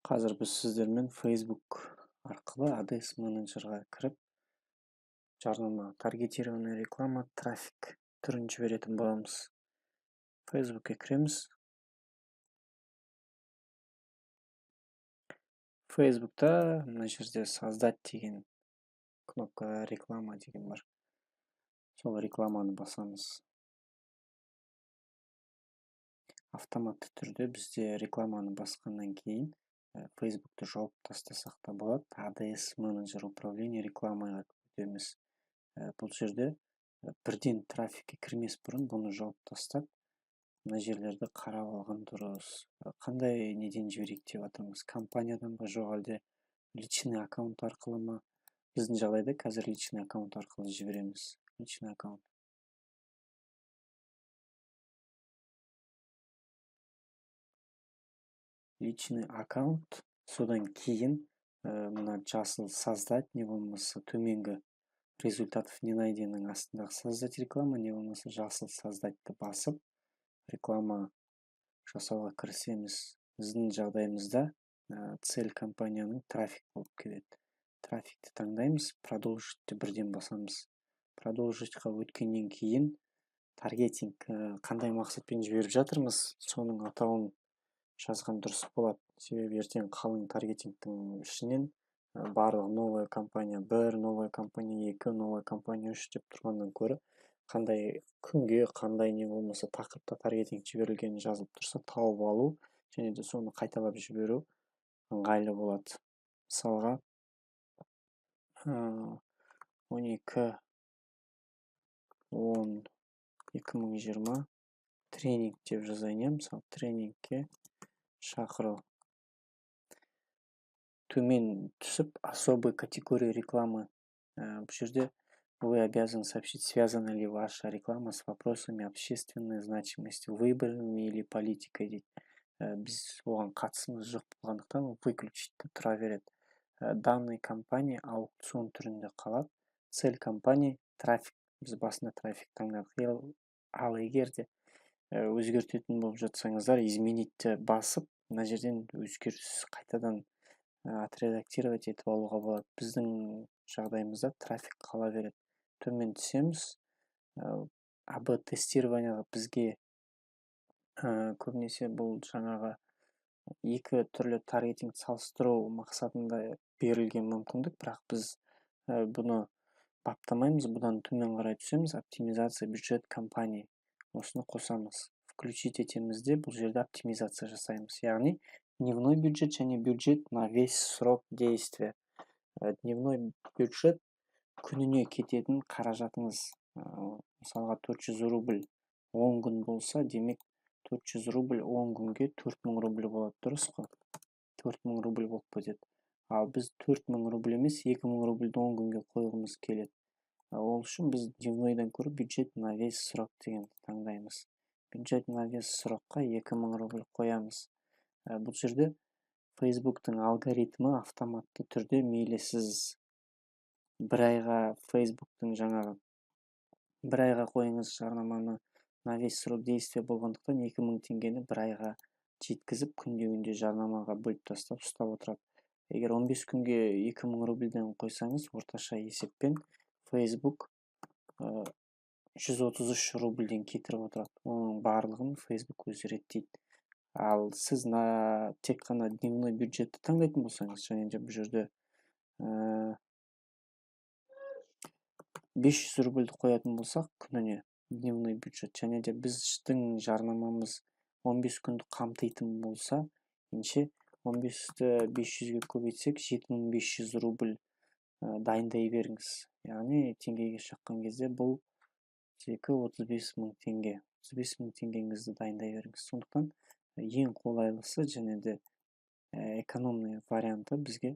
Қазір біз сіздермен Facebook арқылы ADS менеджерға кіріп, жарнама, таргетированный реклама, трафик түрін жіберетін боламыз. Facebook'ке кіреміз. Facebook'та мына жерде создать деген кнопка, реклама деген бар. Сол рекламаны басамыз. Автоматты түрде бізде рекламаны басқаннан кейін Facebook'ты жауып тастасақ та болады. ADS менеджер управление рекламаға өтеміз. Бұл жерде бірден трафикке кірмес бұрын бұны жауып тастап, мына жерлерді қарап алған дұрыс. Қандай неден жіберейік деп жатырмыз? Компаниядан ба, жоқ әлде личный аккаунт арқылы ма? Біздің жағдайда қазір личный аккаунт арқылы жібереміз. Личный аккаунт. Личный аккаунт, содан кейін мына жасыл создать, не болмаса төменгі результатов не найденің астындағы создать реклама, не болмаса жасыл создатьты басып, реклама жасауға кірісеміз. Біздің жағдайымызда цель компанияның трафик болып келеді. Трафикті таңдаймыз, продолжитті бірден басамыз. Продолжитқа өткеннен кейін таргетинг қандай мақсатпен жіберіп жатырмыз, соның атауын жазған дұрыс болады. Себебі ертең қалың таргетингтің ішінен барлық новая компания 1, новая компания 2, новая компания 3 деп тұрғаннан көрі, қандай күнге, қандай не болмаса тақырыпта таргетинг жіберілгенін жазылып тұрса, тауып алу және де соны қайталап жіберу ыңғайлы болады. Мысалға 12 10 2020 тренинг деп жазайын. Мысалы тренингке шақыру. Төмен түсіп особый категория рекламы. Бұл жерде вы обязаны сообщить, связана ли ваша реклама с вопросами общественной значимости, выборами или политикой дейді. Біз оған қатысымыз жоқ болғандықтан выключить тұра береді. Данный компания аукцион түрінде қалады. Цель компании трафик. Біз басында трафик таңдадық. Ал егер де өзгертетін болып жатсаңыздар, изменитті басып, мына жерден өзгеріс қайтадан отредактировать етіп алуға болады. Біздің жағдайымызда трафик қала береді. Төмен түсеміз. АБ тестированияға бізге көбінесе бұл жаңағы екі түрлі таргетинг салыстыру мақсатында берілген мүмкіндік, бірақ біз бұны баптамаймыз. Бұдан төмен қарай түсеміз. Оптимизация бюджет компании. Осыны қосамыз. Включить етемізде бұл жерде оптимизация жасаймыз. Яғни дневной бюджет және бюджет на весь срок действия. Дневной бюджет күніне кететін қаражатыңыз. Мысалға 400 рубль 10 күн болса, демек 400 рубль 10 күнге 4000 рубль болады, дұрыс қой? 4000 рубль болып кетеді. Ал біз 4000 рубль емес, 2000 рубльді 10 күнге қойғымыз келеді. Ол үшін біз дневнойдан көріп бюджет на весь срок дегенді таңдаймыз. Бюджет на весь срокқа 2000 рубль қоямыз. Бұл жерде Facebook'тың алгоритмі автоматты түрде мейлі сіз бір айға Facebook'тың жаңағы бір айға қойыңыз жарнаманы, на весь срок действия болғандықтан 2000 теңгені бір айға жеткізіп, күнде жарнамаға бөліп тастап ұстап отырады. Егер 15 күнге 2000 рубльден қойсаңыз, орташа есеппен Facebook 133 рубльден кетіріп отырады. Оның барлығын Facebook өзі реттейді. Ал сіз тек қана дневной бюджетті таңдайтын болсаңыз, және де бұл жерде 500 рубльді қоятын болсақ, күніне дневной бюджет, және де біздің жарнамамыз 15 күнді қамтитын болса, 15-ті 500-ге көбейтсек, 7500 рубль дайындай беріңіз. Яғни теңгеге шаққан кезде бұл 35.000 теңге. 35.000 теңгеңізді дайындай беріңіз. Сондықтан ең қолайлысы және де экономный варианты бізге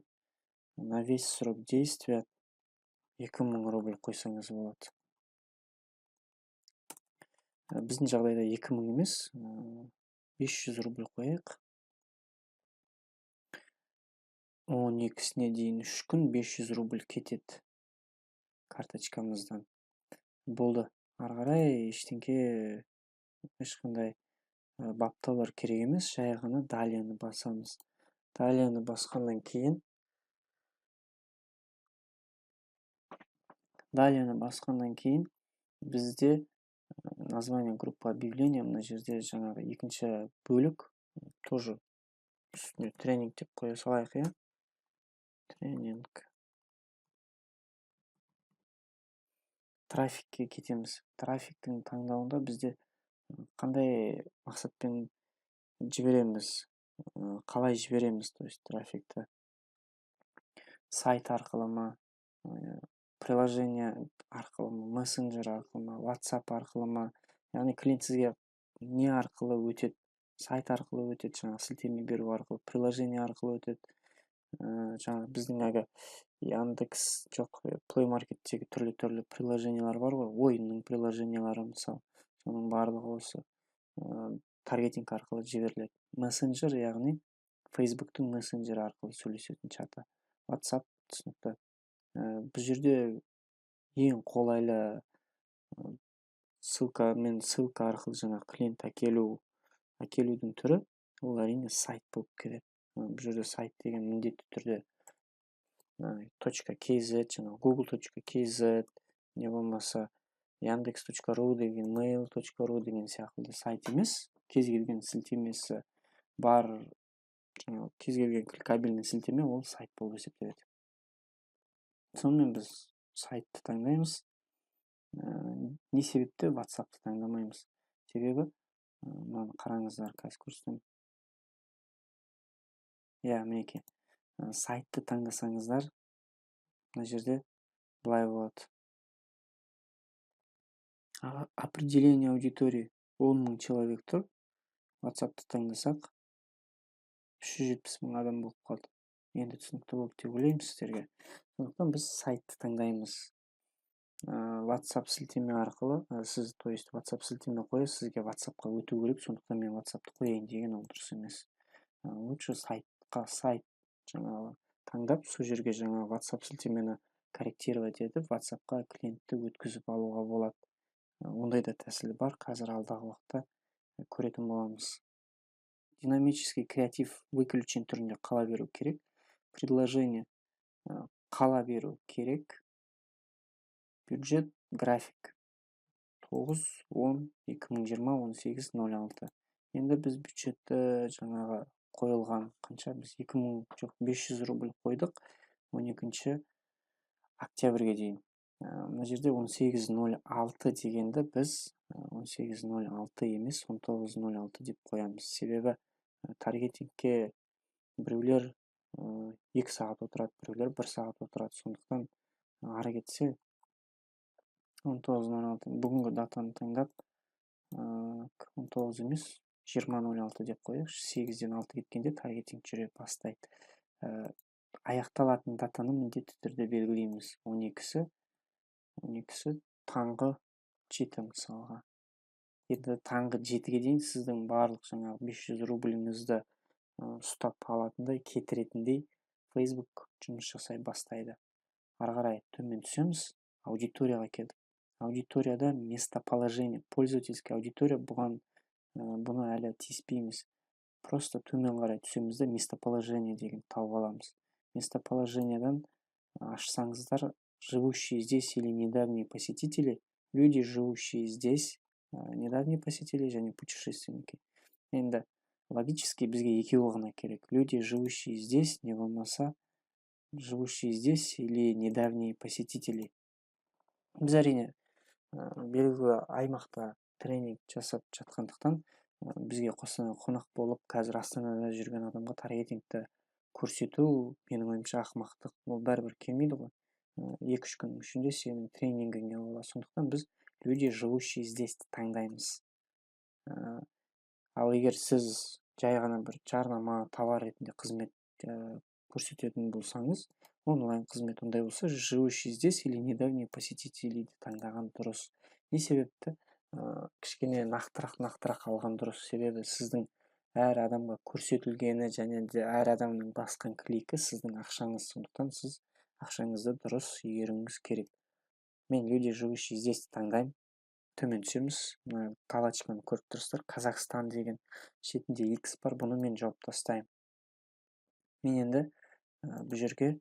на весь срок действия 2000 рубль қойсаңыз болады. Біздің жағдайда 2000 емес, 500 рубль қояйық. 12-сіне дейін 3 күн 500 рубль кетеді карточкамыздан. Болды. Ары қарай ештеңке ешқандай баптаулар керек емес, жай ғана даляны басамыз. далее басқаннан кейін бізде название группа объявления мына жерде жаңағы екінші бөлік тоже үстіне тренинг деп қоя салайық, иә. Тренинг. Трафикке кетеміз. Трафиктің таңдауында бізде қандай мақсатпен жібереміз, қалай жібереміз, то есть трафикті. Сайт арқылы ма, приложение арқылы ма, мессенджер арқылы ма, WhatsApp арқылы ма, яғни клиент сізге не арқылы өтеді, сайт арқылы өтеді, жаңағы сілтеме беру арқылы, приложение арқылы өтеді. Жаңағы біздің әлгі Яндекс жоқ, Play Market'тегі түрлі приложениялар бар ғой, ойынның приложениялары мысалы, соның барлығы осы таргетинг арқылы жіберіледі. Мессенджер, яғни Facebook'тың мессенджері арқылы сөйлесетін чаты. WhatsApp түсінікті. Бұл жерде ең қолайлы ссылка арқылы жаңа клиент әкелудің түрі ол әрине сайт болып келеді. Бұл жерде сайт деген міндетті түрде .kz, жаңа google.kz, не болмаса yandex.ru деген, mail.ru деген сияқты сайт емес. Кез келген сілтемесі бар, жаңа кез келген кликабельный сілтеме ол сайт болып есептеледі. Сонымен біз сайтты таңдаймыз. Не себепті WhatsAppты таңдамаймыз? Себебі мынаны қараңыздар, қазір көрсетемін. Мінекей, сайтты таңдасаңыздар, мына жерде былай болады. Определение аудитории 10 000 человек тұр. WhatsAppты таңдасақ 370 000 адам болып қалды. Енді түсінікті болды деп ойлаймын сіздерге. Сондықтан біз сайтты таңдаймыз. WhatsApp сілтеме арқылы, сіз, то есть WhatsApp сілтеме қойып, сізге WhatsAppқа өту керек, сондықтан мен WhatsAppты қояйын деген ол дұрыс емес. Лучше сайт жаңағы таңдап, сол жерге жаңа WhatsApp сілтемені корректировать етіп, WhatsAppқа клиентті өткізіп алуға болады. Ондай да тәсілі бар, қазір алдағы уақытта көретін боламыз. Динамический креатив выключен түрінде қала беру керек. Предложение қала беру керек. Бюджет график 9-10-2020-18-06. Енді біз бюджетті жаңағы қойылған қанша, біз 500 рубль қойдық 12 октябрьге дейін. Мына жерде 18.06 дегенді біз 18.06 емес 19.06 деп қоямыз. Себебі таргетингке біреулер 2 сағат отырады, біреулер 1 сағат отырады. Сондықтан ары кетсе 19.06 бүгінгі датаны таңдап 19 емес 20.06 деп қояйық. 8-ден 6 кеткенде таргетинг жүре бастайды. Аяқталатын датаны міндетті түрде белгілейміз. 12-сі таңғы 7 мысалға. Енді таңғы 7-ге дейін сіздің барлық жаңағы 500 рубліңізді ұстап алатындай, кетіретіндей Facebook жұмыс жасай бастайды. Ары қарай төмен түсеміз, аудиторияға келдік. Аудиторияда местоположение, пользовательский аудитория бұны әлі тиіспейміз. Просто төмен қарай түсеміз де местоположение деген тауып аламыз. Местоположениедан ашсаңыздар, живущие здесь или недавние посетители, люди, живущие здесь, недавние посетители және путешественники. Енді логически бізге екеуі ғана керек. Люди, живущие здесь, не болмаса живущие здесь или недавние посетители. Біз әрине белгілі аймақта тренинг жасап жатқандықтан бізге қонақ болып қазір Астанада жүрген адамға таргетингті көрсету менің ойымша ақымақтық. Ол бәрібір келмейді ғой. 2-3 күннің ішінде сенің тренингіңе болады. Сондықтан біз люди, живущие здесь таңдаймыз. Ал егер сіз жай ғана бір жарнама, товар ретінде қызмет көрсететін болсаңыз, онлайн қызмет ондай болса, живущий здесь или недавние посетители таңдаған дұрыс. Не себепті? Кішкене нақтырақ алған дұрыс. Себебі сіздің әр адамға көрсетілгені және де әр адамның басқан кликі сіздің ақшаңыз. Сондықтан сіз ақшаңызды дұрыс игеруіңіз керек. Мен люди, живущий здесь таңдаймын. Төмен түсеміз. Галочканы көріп тұрсыздар. Қазақстан деген шетінде X бар, бұны мен жауып тастаймын. Мен енді бұл жерге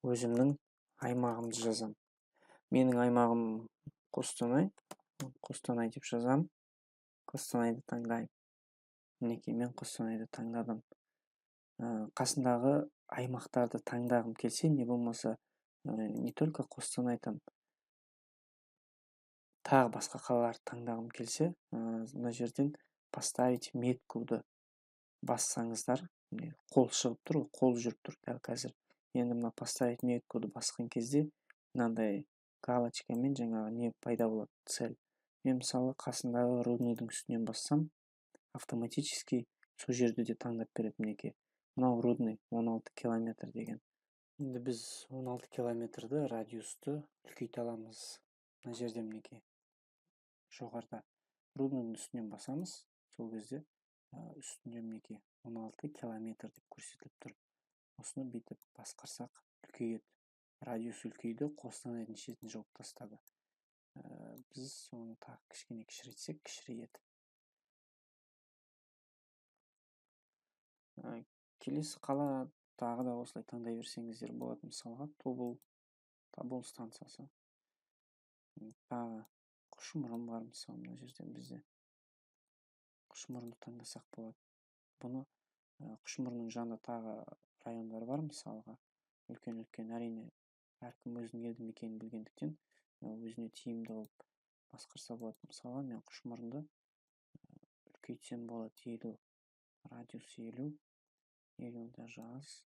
өзімнің аймағымды жазам. Менің аймағым Қостанай. Қостанай деп жазам. Қостанайды таңдаймын. Мінекей, мен Қостанайды таңдадым. Қасындағы аймақтарды таңдағым келсе, не болмаса не только Қостанайдан тағы басқа қалаларды таңдағым келсе, мына жерден поставить меткуді бассаңыздар, қол шығып тұр, қол жүріп тұр дәл қазір. Енді мына поставить меткуді басқан кезде мынандай галочкамен жаңағы не пайда болады, цель. Мен мысалы қасындағы рудныйдың үстінен бассам, автоматически сол жерді де таңдап береді. Мінекей, мынау рудный 16 километр деген. Енді біз 16 километрді радиусты үлкейте аламыз. Мына жерде мінекей жоғарыда рудныйдың үстінен басамыз, сол кезде үстінде мінекей 16 километр деп көрсетіліп тұр. Осыны бүйтіп басқарсақ үлкейеді. Радиус үлкейді, Қостанайдың шетін жауып тастады. Біз оны тағы кішкене кішірейтсек, кішірейеді. Келесі қала тағы да осылай таңдай берсеңіздер болады. Мысалға Тобыл станциясы. Тағы Құшмұрын бар, мысалы мына жерден бізде Құшмұрынды таңдасақ болады. Бұны Құшмұрынның жанында тағы райондар бар, мысалға үлкен әрине әркім өзінің елді мекенін білгендіктен өзіне тиімді қылып басқарса болады. Мысалға мен Құшмұрынды үлкейтсем болады. 50 радиус 50-да жаз,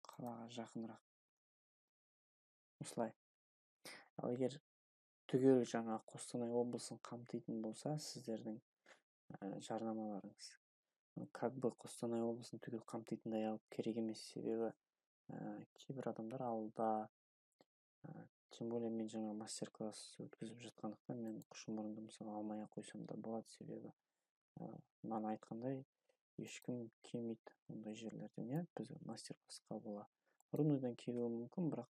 қалаға жақынырақ. Осылай. Ал егер түгел жаңа Қостанай облысын қамтитын болса, сіздердің жарнамаларыңыз как бы Қостанай облысын түгел қамтитындай алып керек емес. Себебі кейбір адамдар ауылда, тем более мен жаңа мастер-класс өткізіп жатқандықтан мен Құшмұрынды мысалы алмай ақ қойсам да болады. Себебі маған айтқандай ешкім келмейді ондай жерлерден. Біз мастер-классқа бола Рудныйдан келуі мүмкін, бірақ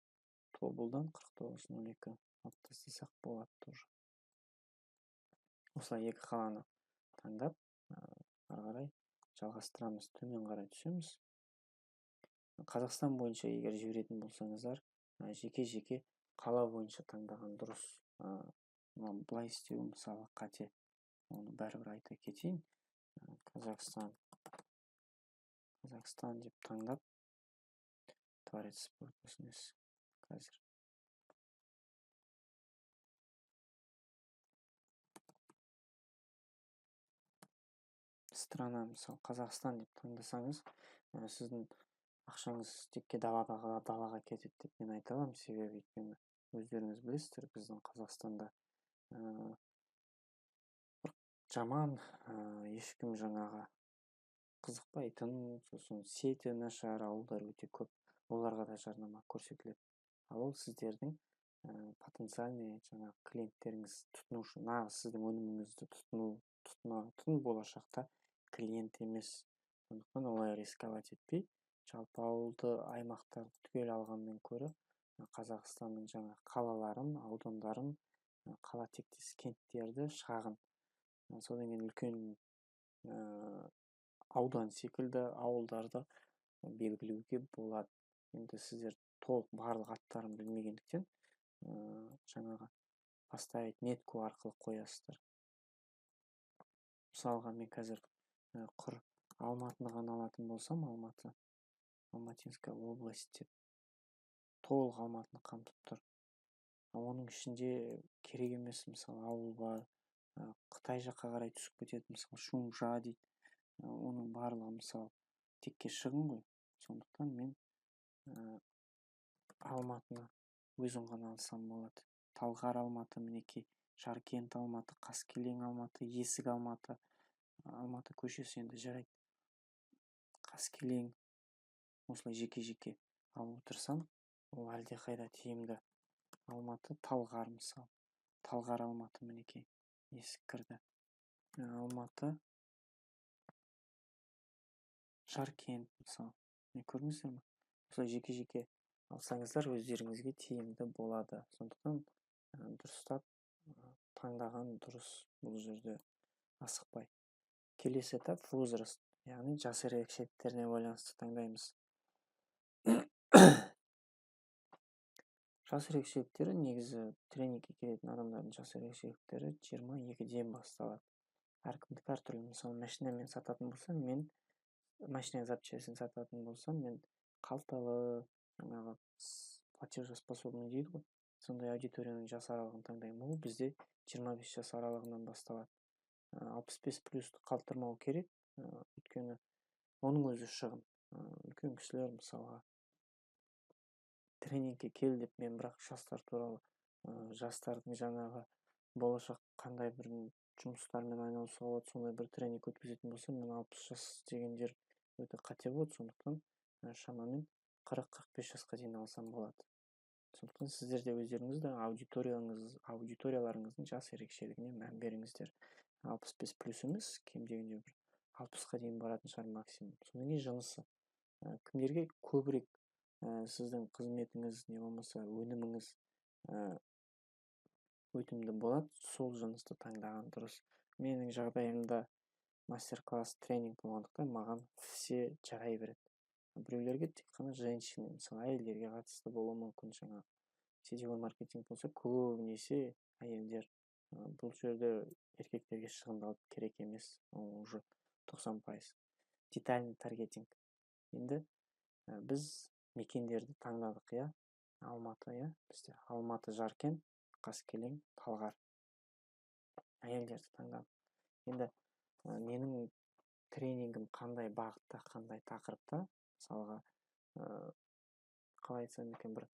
Тобылдан 49-02 алып тастасақ болады тоже. Осылай екі қаланы таңдап, ары қарай жалғастырамыз, төмен қарай түсеміз. Қазақстан бойынша егер жіберетін болсаңыздар, жеке қала бойынша таңдаған дұрыс. Былай істеу мысалы қате. Оны бәрібір айта кетейін. Қазақстан деп таңдап, Творец спортнес қазір. Страна, мысалы Қазақстан деп таңдасаңыз, сіздің ақшаңыз текке далаға кетеді деп мен айта аламын. Себебі өйткені өздеріңіз білесіздер, біздің Қазақстанда бір жаман, ешкім жаңағы қызықпайтын, сосын сеті нашар ауылдар өте көп. Оларға да жарнама көрсетіледі. Ал ол сіздердің потенциальный жаңағы клиенттеріңіз, тұтынушы, нағыз сіздің өніміңізді тұтынатын болашақта клиент емес. Сондықтан олай рисковать етпей, жалпы ауылды аймақтарды түгел алғаннан көрі Қазақстанның жаңа қалаларын, аудандарын, қала тектес кенттерді, шағын, содан кейін үлкен аудан секілді ауылдарды белгілеуге болады. Енді сіздер толық барлық аттарын білмегендіктен жаңағы поставить метку арқылы қоясыздар. Мысалға мен қазір құр Алматыны ғана алатын болсам, Алматинская область деп толық Алматыны қамтып тұр. Оның ішінде керек емес, мысалы ауыл бар, Қытай жаққа қарай түсіп кетеді, мысалы Шунжа дейді. Оның барлығы мысалы текке шығын ғой. Сондықтан мен Алматыны өзін ғана алсам болады. Талғар Алматы, мінекей, Жаркент Алматы, Қаскелең Алматы, Есік Алматы, Алматы көшесі енді жарайды. Қаскелең, осылай жеке алып отырсам, ол әлде қайда тиімді. Алматы, Талғар мысалы. Талғар Алматы, мінекей, Есік кірді. Алматы, Жаркент мысалы. Көрдіңіздер ме? Осылай жеке алсаңыздар өздеріңізге тиімді болады. Сондықтан дұрыстап таңдаған дұрыс, бұл жерде асықпай. Келесі этап возраст. яғни жас ерекшеліктеріне байланысты таңдаймыз. Жас ерекшеліктері негізі тренингке келетін адамдардың жас ерекшеліктері 22-ден басталады. Әркімдікі әртүрлі. Мысалы, машинамен сататын болсам, мен машина запчастьін сататын болсам, мен қалталы, жаңағы платежеспособный дейді ғой, сондай аудиторияның жас аралығын таңдаймын. Ол бізде 25 жас аралығынан басталады. 65 плюсті қалдырмау керек, өйткені оның өзі шығын. Үлкен кісілер мысалға тренингке кел деп, мен бірақ жастар туралы, жастардың жаңағы болашақ қандай бір жұмыстармен айналысуға болады, сондай бір тренинг өткізетін болсам, мен 60 жас дегендер өте қате болады. Сондықтан шамамен 40-45 жасқа дейін алсам болады. Сондықтан сіздер де өздеріңізді аудиторияларыңыздың жас ерекшелігіне мән беріңіздер. 65 плюс емес, кем дегенде бір 60-қа дейін баратын шығар максимум. Содан кейін жынысы. Кімдерге көбірек сіздің қызметіңіз не болмаса өніміңіз өтімді болады, сол жынысты таңдаған дұрыс. Менің жағдайымда мастер-класс тренинг болғандықтан маған все жарай береді. Біреулерге тек қана женщина, мысалы әйелдерге қатысты болуы мүмкін. Жаңа сетевой маркетинг болса, көбінесе әйелдер. Бұл жерде еркектерге шығындалып керек емес, ол уже 90%. Детальный таргетинг. Енді біз мекендерді таңдадық, иә? Алматы, иә? Бізде Алматы, Жаркент, Қаскелең, Талғар. Әйелдерді таңдадық. Енді менің тренингім қандай бағытта, қандай тақырыпта, мысалға, қалай айтсам екен, бір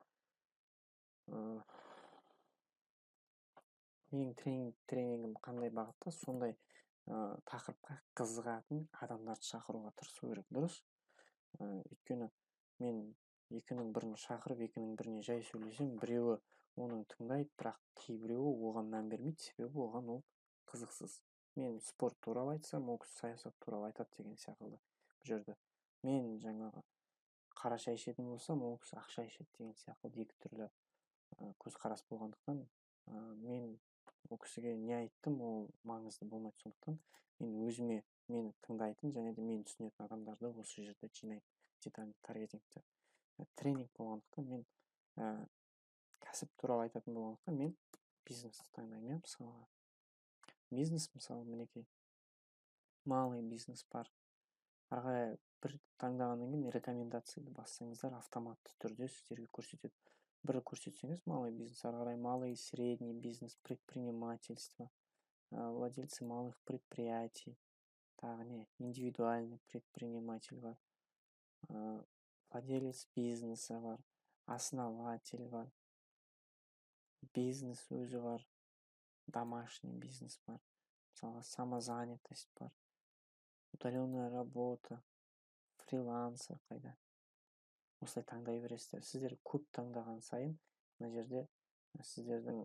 менің тренингім қандай бағытта, сондай тақырыпқа қызығатын адамдарды шақыруға тырысу керек, дұрыс? Өйткені мен екінің бірін шақырып, екінің біріне жай сөйлесем, біреуі оның тыңдайды, бірақ кейбіреуі оған мән бермейді, себебі оған ол қызықсыз. Мен спорт туралы айтсам, ол кісі саясат туралы айтады деген сияқты. Бұл жерде мен жаңағы қара шай ішетін болсам, ол кісі ақша ішеді деген сияқты екі түрлі көзқарас болғандықтан, мен ол кісіге не айттым, ол маңызды болмайды. Сондықтан мен өзіме мені тыңдайтын және де мені түсінетін адамдарды осы жерде жинаймын. Детальный таргетингте тренинг болғандықтан, мен кәсіп туралы айтатын болғандықтан, мен бизнесті таңдаймын. Мысалға бизнес, мысалы, мінекей малый бизнес бар. Ары бір таңдағаннан кейін рекомендацияны бассаңыздар, автоматты түрде сіздерге көрсетеді. Бір көрсетсеңіз малый бизнес, ары қарай малый, средний бизнес, предпринимательство, владельцы малых предприятий, тағы не, индивидуальный предприниматель бар, владелец бизнеса бар, основатель бар, бизнес өзі бар, домашний бизнес бар, мысалға самозанятость бар, удаленная работа, фрилансер қайда. Осылай таңдай бересіздер. Сіздер көп таңдаған сайын, мына жерде сіздердің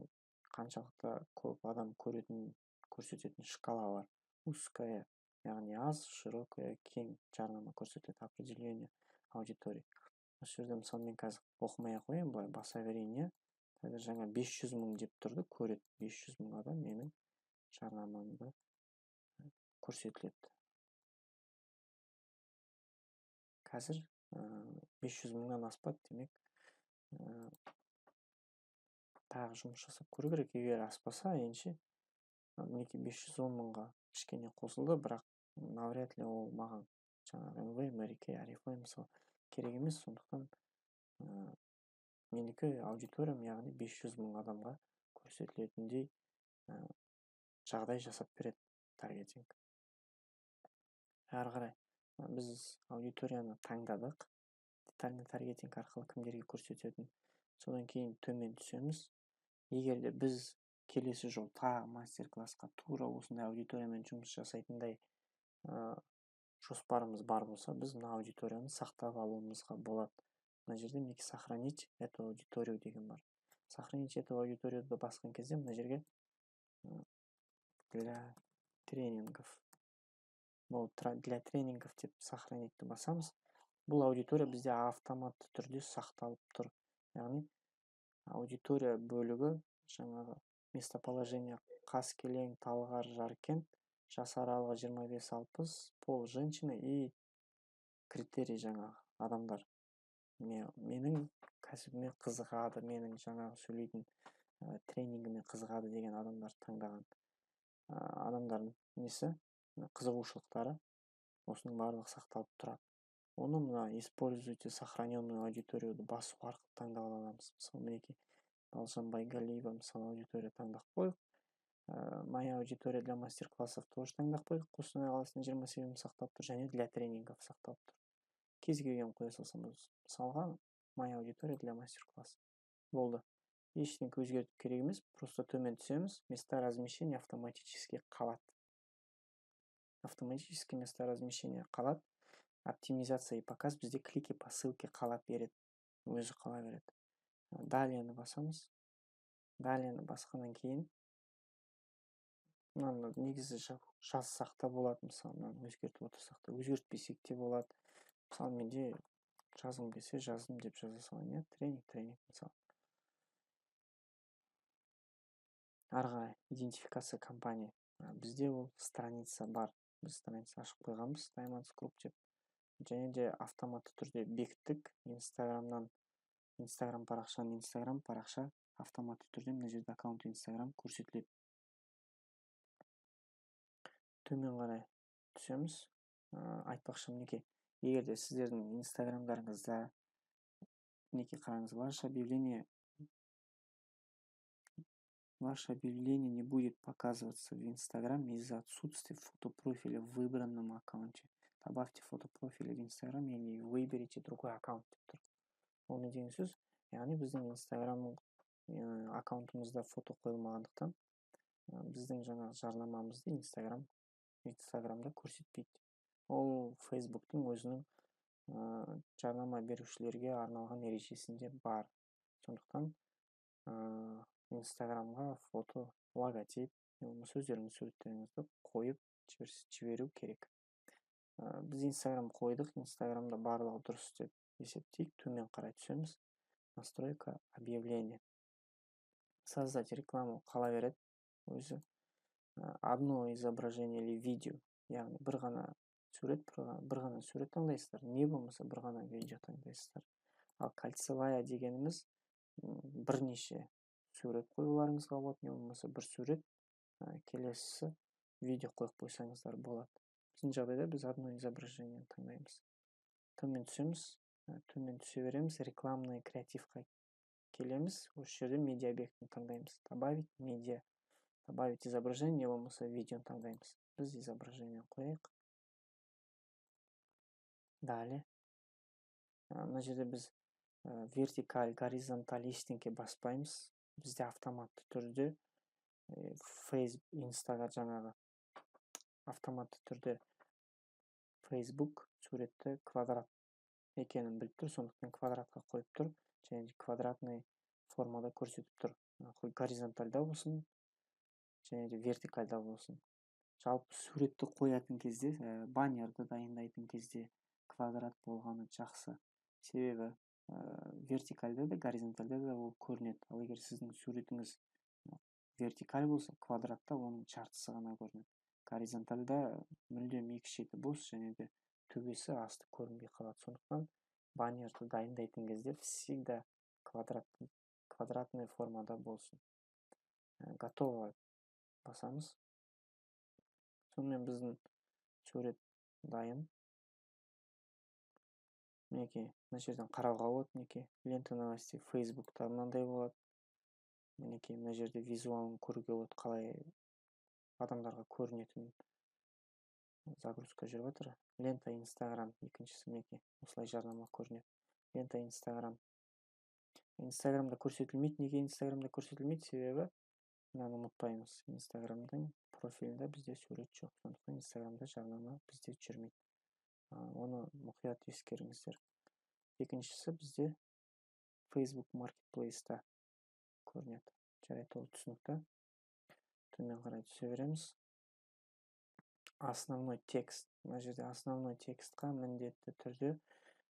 қаншалықты көп адам көрсететін шкала бар. Узкая, яғни аз, широкая, кең жарнама көрсетеді, определение аудитории. Осы жерде мысалы мен қазір оқымай ақ қояйын, былай баса берейін, иә. Қазір жаңа 500 мың деп тұрды, көреді. 500 мың адам менің жарнамамды көрсетіледі. Қазір 500 мыңнан аспады, демек тағы жұмыс жасап көру керек. Егер аспаса, енше мінекей 510 мыңға кішкене қосылды, бірақ навряд ли ол маған жаңағы МВ, Мәреке, Арифлей мысалы керек емес. Сондықтан менікі аудиториям, яғни 500 мың адамға көрсетілетіндей жағдай жасап береді таргетинг. Ары қарай біз аудиторияны таңдадық, детальный таргетинг арқылы кімдерге көрсететін. Содан кейін төмен түсеміз. Егер де біз келесі жол тағы мастер-классқа тура осындай аудиториямен жұмыс жасайтындай жоспарымыз бар болса, біз мына аудиторияны сақтап алуымызға болады. Мына жерде мінекей сохранить эту аудиторию деген бар. Сохранить эту аудиторияды басқан кезде мына жерге для тренингов. Для тренингов деп сохранитті басамыз. Бұл аудитория бізде автоматты түрде сақталып тұр. Яғни аудитория бөлігі жаңағы местоположение Қаскелең, Талғар, Жаркент жас аралығы 25-60, пол женщина и критерий жаңағы адамдар. Менің кәсібіме қызығады, менің жаңағы сөйлейтін тренингіме қызығады деген адамдар таңдаған адамдардың несі, қызығушылықтары осының барлығы сақталып тұрады. Оны мына используйте сохраненную аудиторияды басу арқылы таңдап аламыз. Мысалы, мінекей Балжан Байгалиева мысалы аудитория таңдап қойдық. Моя аудитория для мастер-классов тоже таңдап қойдық. Қостанай қаласының 27 сақталып тұр, және для тренингов сақталып тұр. Кез келген қоя салсамыз, мысалға моя аудитория для мастер-класс болды. Ештеңе өзгертіп керек емес, просто төмен түсеміз, места размещения автоматически қалады. Автоматически места размещения қалады. Оптимизация и показ бізде клики по ссылке қалап береді, өзі қала береді. Далее басамыз. Далее басқаннан кейін мынаны негізі жазсақ та болады, мысалы мынаны өзгертіп отырсақ та, өзгертпесек те болады. Мысалы менде жазғым келсе жаздым деп жаза салайын, тренинг мысалы. Ары қарай идентификация компания. Бізде ол страница бар. Біз страница ашып қойғанбыз, Diamonds Group деп. Және де автоматты түрде бекіттік. Инстаграм парақшаның Инстаграм парақша автоматты түрде мына жерде аккаунт Инстаграм көрсетіледі. Төмен қарай түсеміз. Айтпақшы мінекей, егер де сіздердің Инстаграмдарыңызда мінекей қараңыз, ваше объявление не будет показываться в Инстаграм из-за отсутствия фотопрофиля в выбранном аккаунте. Добавьте фотопрофиль в Инстаграм или выберите другой аккаунт. Ол не деген сөз? Яғни біздің Инстаграм аккаунтымызда фото қойылмағандықтан біздің жаңа жарнамамызды Инстаграмда көрсетпейді. Ол Фейсбуктың өзінің жарнама берушілерге арналған ережесінде бар. Сондықтан Инстаграмға фото, логотип, өздеріңіз суреттеріңізді қойып жіберу керек. Біз Инстаграм қойдық, Инстаграмда барлығы дұрыс деп есептейік. Төмен қарай түсеміз. Настройка объявления. Создать рекламу қала береді өзі. Одно изображение или видео, яғни бір ғана сурет таңдайсыздар, не болмаса бір ғана видео таңдайсыздар. Ал кольцевая дегеніміз бірнеше сурет қоюларыңызға болады, не болмаса бір сурет, келесісі видео қойып қойсаңыздар болады. Біздің жағдайда біз одно изображение таңдаймыз. Төмен түсеміз, төмен түсе береміз, рекламный креативқа келеміз, осы жерде медиа объектін таңдаймыз. Добавить изображение, не болмаса видео таңдаймыз. Біз изображение қойық. Далее. Мына жерде біз вертикаль, горизонталь ештеңке баспаймыз. Бізде автоматты түрде Инстаға жаңағы автоматты түрде Facebook суретті квадрат екенін біліп тұр, сондықтан квадратқа қойып тұр, және квадратный формада көрсетіп тұр. Горизонтальда болсын, және де вертикальда болсын. Жалпы суретті қоятын кезде, баннерді дайындайтын кезде квадрат болғаны жақсы. Себебі вертикальда да, горизонтальда да ол көрінеді. Ал егер сіздің суретіңіз вертикаль болса, квадратта оның жартысы ғана көрінеді. Горизонтальда мүлдем екі шеті бос, және де төбесі асты көрінбей қалады. Сондықтан баннерді дайындайтын кезде всегда квадратный формада болсын. Готово басамыз. Сонымен біздің сурет дайын. Мінекей, мына жерден қарауға болады, мінекей, лента новостей Фейсбукта мынандай болады. Мінекей, мына жерде визуалын көруге болады, қалай адамдарға көрінетін загрузка жүріп жатыр. Лента Инстаграм, екіншісі мінекей, осылай жарнама көрінеді. Лента Инстаграм. Инстаграмда көрсетілмейді. Неге Инстаграмда көрсетілмейді? Себебі мынаны ұмытпаймыз. Инстаграмдың профилінде бізде сурет жоқ. Сондықтан Инстаграмда жарнама бізде жүрмейді. Оны мұқият ескеріңіздер. Екіншісі бізде Facebook Marketplace-та көрінеді. Жарайды, ол түсінікті. Төмен қарай түсе береміз. Основной текст. Мына жерде основной текстқа міндетті түрде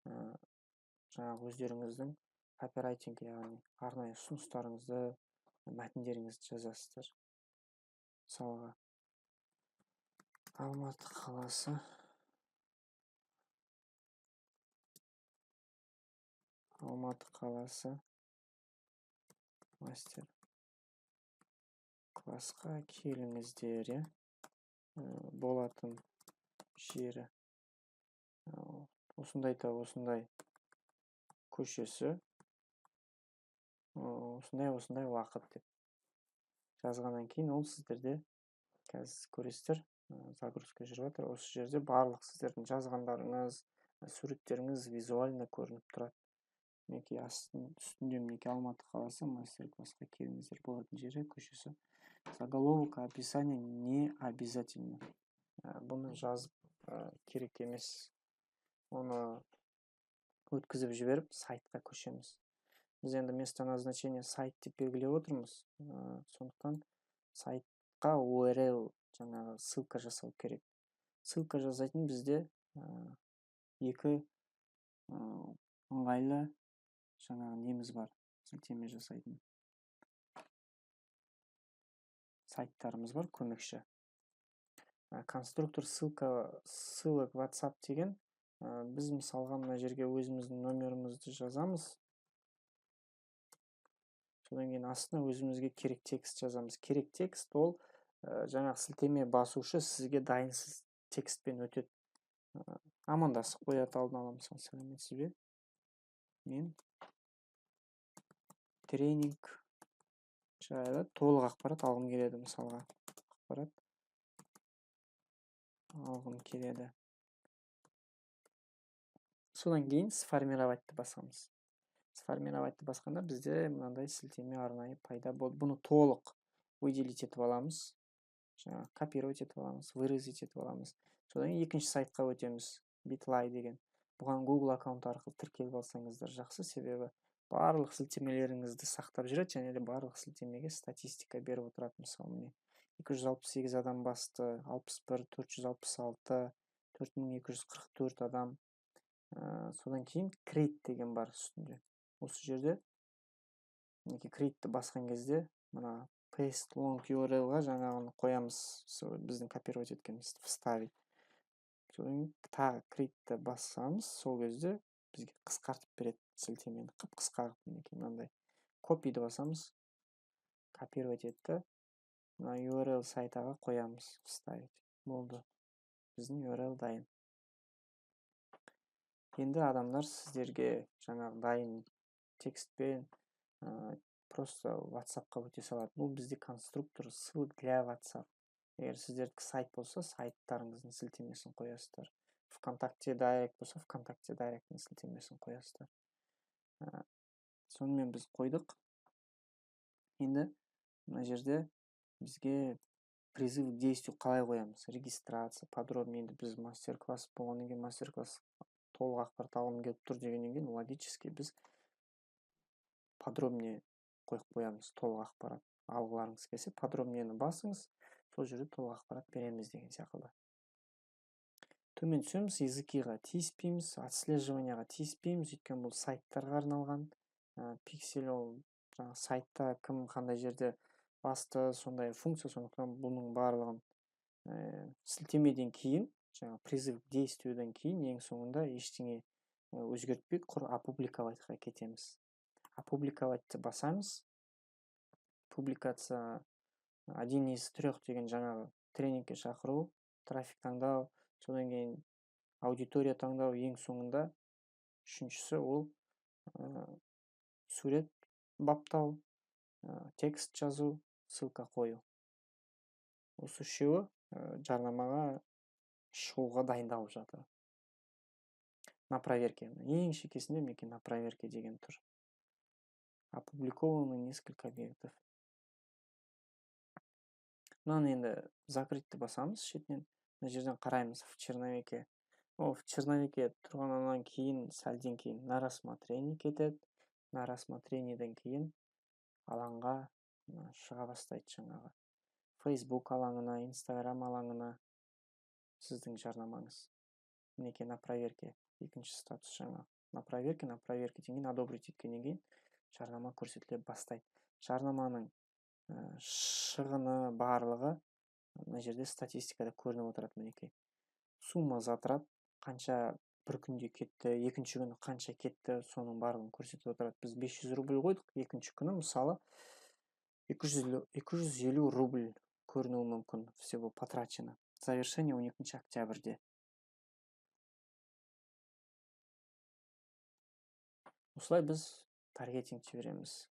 жаңағы өздеріңіздің копирайтинг, яғни арнайы ұсыныстарыңызды, мәтіндеріңізді жазасыздар. Мысалға Алматы қаласы. Алматы қаласы. Мастер классқа келіңіздер, болатын жері осындай көшесі, осындай уақыт деп жазғаннан кейін ол сіздерде қазір көресіздер, загрузка жүріп жатыр. Осы жерде барлық сіздердің жазғандарыңыз, суреттеріңіз визуально көрініп тұрады. Мінекей үстінде мінекей Алматы қаласы, мастер-классқа келіңіздер, болатын жері, көшесі. Заголовок, описание не обязательно. Бұны жазып керек емес. Оны өткізіп жіберіп сайтқа көшеміз. Біз енді место назначения сайт деп белгілеп отырмыз. Сондықтан сайтқа URL, жаңағы ссылка жасау керек. Ссылка жасайтын бізде екі ыңғайлы жаңағы неміз бар, сілтеме жасайтын сайттарымыз бар, көмекші. Конструктор ссылок WhatsApp деген, біз мысалға мына жерге өзіміздің номерімізді жазамыз. Содан кейін астына өзімізге керек текст жазамыз. Керек текст ол жаңағы сілтеме басушы сізге дайынсыз текстпен өтеді. Амандасып қояды алдын ала, мысалы, сәлеметсіз бе? Мен тренинг жайлы толық ақпарат алғым келеді, мысалға. Ақпарат алғым келеді. Содан кейін сформироватьты басамыз. Сформироватьты басқанда бізде мынандай сілтеме арнайы пайда болды. Бұны толық выделить етіп аламыз. Копировать етіп аламыз, выразить етіп аламыз. Содан кейін екінші сайтқа өтеміз. Bitly деген. Бұған Google аккаунт арқылы тіркеліп алсаңыздар жақсы, себебі барлық сілтемелеріңізді сақтап жүреді, және де барлық сілтемеге статистика беріп отырады. Мысалы, міне 268 адам басты, 61, 466, 4244 адам. Содан кейін create деген бар үстінде. Осы жерде create'ті басқан кезде мына paste long URL-ға жаңағыны қоямыз, біздің копировать еткеніміз вставить. Содан тағы create'ті басамыз, сол кезде бізге қысқартып береді сілтемені, қысқа қылып, мынандай. Copy'ді басамыз, копировать етті, мына URL сайтаға қоямыз, вставить. Болды. Біздің URL дайын. Енді адамдар сіздерге жаңағы дайын текстпен просто WhatsApp-қа өте салады. Бұл бізде конструктор ссылок для WhatsApp. Егер сіздердікі сайт болса, сайттарыңыздың сілтемесін қоясыздар. ВКонтакте Дайрект болса, ВКонтакте Дайректің сілтемесін қоясыздар. Сонымен біз қойдық. Енді мына жерде бізге призыв к действию қалай қоямыз? Регистрация, подробнее. Енді біз мастер-класс болғаннан кейін, мастер-класс толық ақпарат алғым келіп тұр дегеннен кейін, логически біз подробнее қойып қоямыз, толық ақпарат алғыларыңыз келсе, подробнені басыңыз, сол жерде толық ақпарат береміз деген сияқты. Төмен түсеміз, языкиға тиіспейміз, отслеживанияға тиіспейміз, өйткені бұл сайттарға арналған. Пиксель ол сайтта кім қандай жерде басты, сондай функция, сондықтан бұның барлығын сілтемеден кейін, призыв к действиюдан кейін ең соңында ештеңе өзгертпей, құр опубликоватьқа кетеміз. Опубликоватьты басамыз. Публикация 1 из 3 деген жаңағы тренингке шақыру, трафик таңдау, содан кейін аудитория таңдау, ең соңында үшіншісі ол сурет баптау, текст жазу, ссылка қою. Осы үшеуі жарнамаға шығуға дайындалып жатыр. На проверке. Ең шекесінде мінекей на проверке деген тұр. Опубликованы несколько объектов. Мынаны енді закрытьті басамыз шетінен. Мына жерден қараймыз в черновике. В черновике тұрғаннан кейін, сәлден кейін на рассмотрение кетеді. На рассмотрениеден кейін алаңға шыға бастайды жаңағы. Facebook алаңына, Instagram алаңына сіздің жарнамаңыз. Мінекей на проверке. Екінші статус жаңағы. На проверке деген одобрить еткеннен кейін жарнама көрсетіле бастайды. Жарнаманың шығыны барлығы мына жерде статистикада көрініп отырады мінекей. Сумма затрат қанша бір күнде кетті, екінші күні қанша кетті, соның барлығын көрсетіп отырады. Біз 500 рубль қойдық, екінші күні мысалы 250 рубль көрінуі мүмкін всего потрачено. Завершение 12 октябрьде. Осылай біз таргетинг жібереміз.